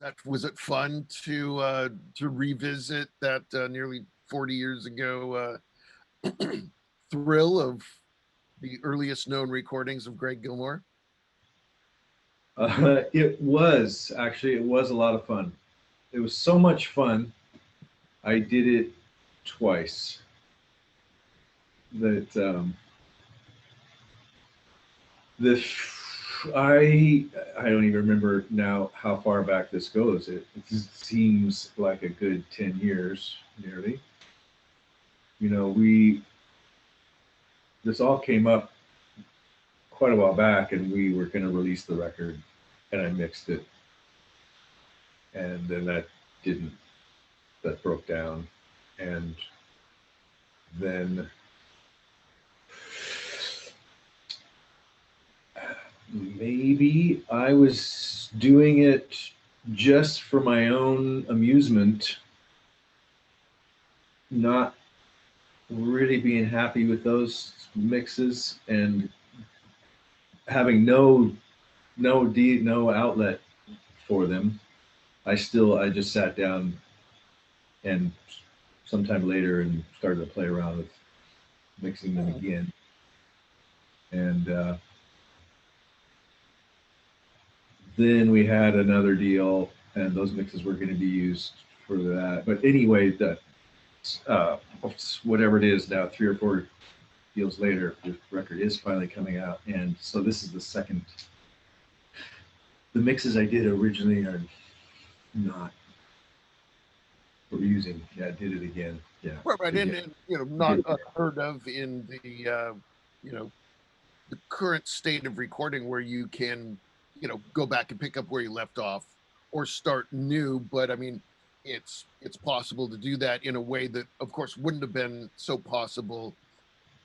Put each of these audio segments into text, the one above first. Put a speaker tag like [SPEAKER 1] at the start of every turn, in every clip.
[SPEAKER 1] that was it fun to revisit that nearly 40 years ago thrill of the earliest known recordings of Greg Gilmore?
[SPEAKER 2] It was a lot of fun. It was so much fun. I did it twice. That the I don't even remember now how far back this goes. It seems like a good 10 years, nearly. We this all came up quite a while back, and we were going to release the record, and I mixed it, and then didn't that broke down, and then maybe I was doing it just for my own amusement, not really being happy with those mixes and having no outlet for them. I just sat down and sometime later and started to play around with mixing them again. And then we had another deal, and those mixes were going to be used for that. But anyway, whatever it is now, 3 or 4 deals later, the record is finally coming out, and so this is the second. The mixes I did originally are not we're using. Yeah, I did it again. Yeah,
[SPEAKER 1] Right, and not unheard of in the the current state of recording, where you can go back and pick up where you left off or start new. But I mean, it's possible to do that in a way that, of course, wouldn't have been so possible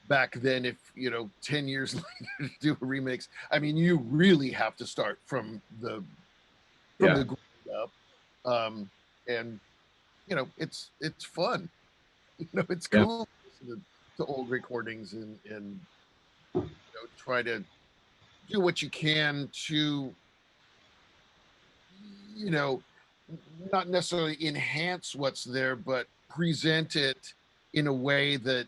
[SPEAKER 1] back then. If 10 years later to do a remix, I mean, you really have to start from the ground up. And it's fun. It's cool to listen to old recordings and try to do what you can to not necessarily enhance what's there, but present it in a way that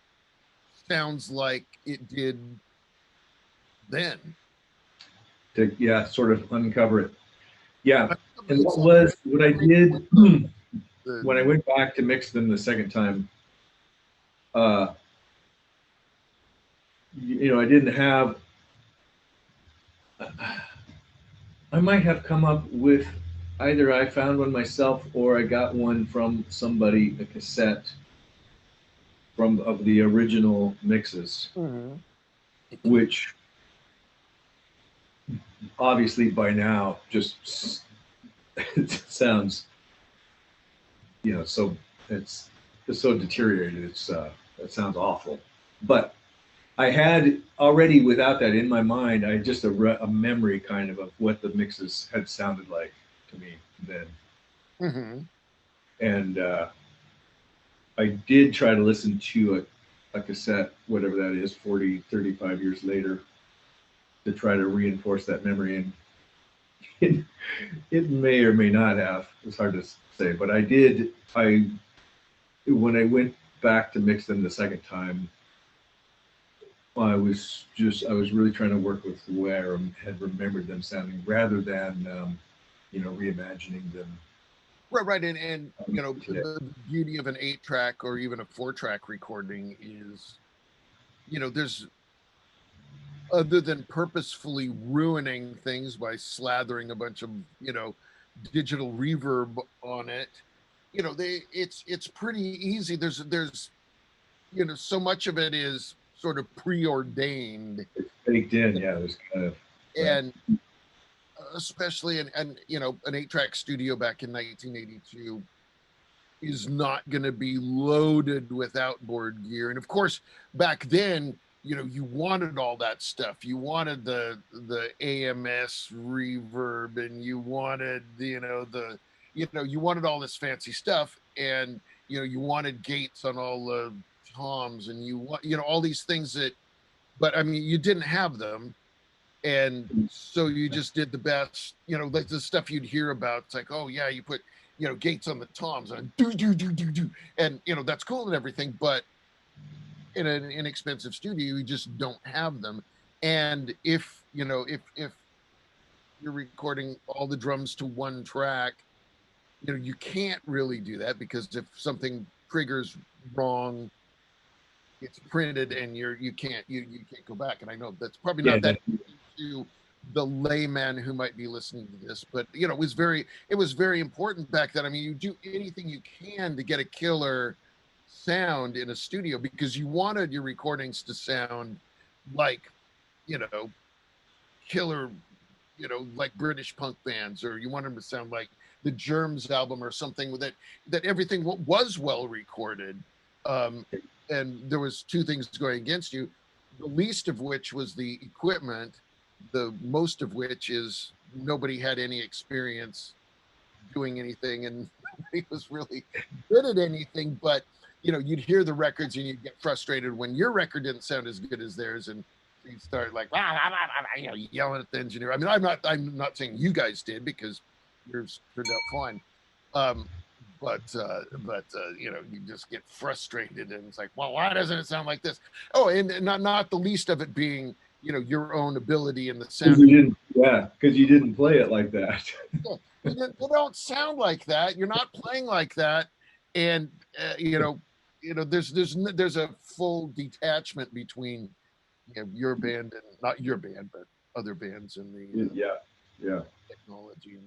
[SPEAKER 1] sounds like it did then.
[SPEAKER 2] To sort of uncover it. Yeah, and what I did when I went back to mix them the second time, I didn't have. I might have come up with either I found one myself or I got one from somebody, a cassette of the original mixes, which obviously by now just it sounds so it's so deteriorated. It sounds awful, but I had already, without that in my mind, I just a memory kind of what the mixes had sounded like to me then. And I did try to listen to a cassette, whatever that is, 40, 35 years later, to try to reinforce that memory. And it may or may not have. It's hard to say, but I did. When I went back to mix them the second time, I was really trying to work with the way I had remembered them sounding, rather than reimagining them.
[SPEAKER 1] Right, and the beauty of an 8-track or even a 4-track recording is, there's, other than purposefully ruining things by slathering a bunch of digital reverb on it, it's pretty easy. There's so much of it is sort of preordained.
[SPEAKER 2] It's baked in, yeah. There's kind of
[SPEAKER 1] and especially an 8-track studio back in 1982 is not going to be loaded with outboard gear. And of course, back then, you wanted all that stuff. You wanted the AMS reverb, and you wanted you wanted all this fancy stuff, and you wanted gates on all the toms, and you want all these things that, but I mean, you didn't have them. And so you just did the best, you know, like the stuff you'd hear about. It's like, oh yeah, you put, you know, Gates on the toms and do do do do do, and you know that's cool and everything, but in an inexpensive studio, you just don't have them. And if you know, if you're recording all the drums to one track, you know, you can't really do that because if something triggers wrong, it's printed and you can't you can't go back. And I know that's probably
[SPEAKER 2] Yeah,
[SPEAKER 1] not that to the layman who might be listening to this, but you know, it was very important back then. I mean, you do anything you can to get a killer sound in a studio because you wanted your recordings to sound like, you know, killer, you know, like British punk bands, or you want them to sound like the Germs album or something that everything was well recorded. Um, and there was two things going against you, the least of which was the equipment, the most of which is nobody had any experience doing anything and nobody was really good at anything. But you know, you'd hear the records and you'd get frustrated when your record didn't sound as good as theirs, and you'd start like you know, yelling at the engineer. I mean, I'm not saying you guys did because yours turned out fine. Um, but you know, you just get frustrated and it's like, well, why doesn't it sound like this? Oh, and not the least of it being, you know, your own ability and the sound of
[SPEAKER 2] because you didn't play it like that.
[SPEAKER 1] you don't sound like that. You're not playing like that, and you know, there's a full detachment between, you know, your band and not your band, but other bands and the
[SPEAKER 2] Yeah, yeah.
[SPEAKER 1] technology.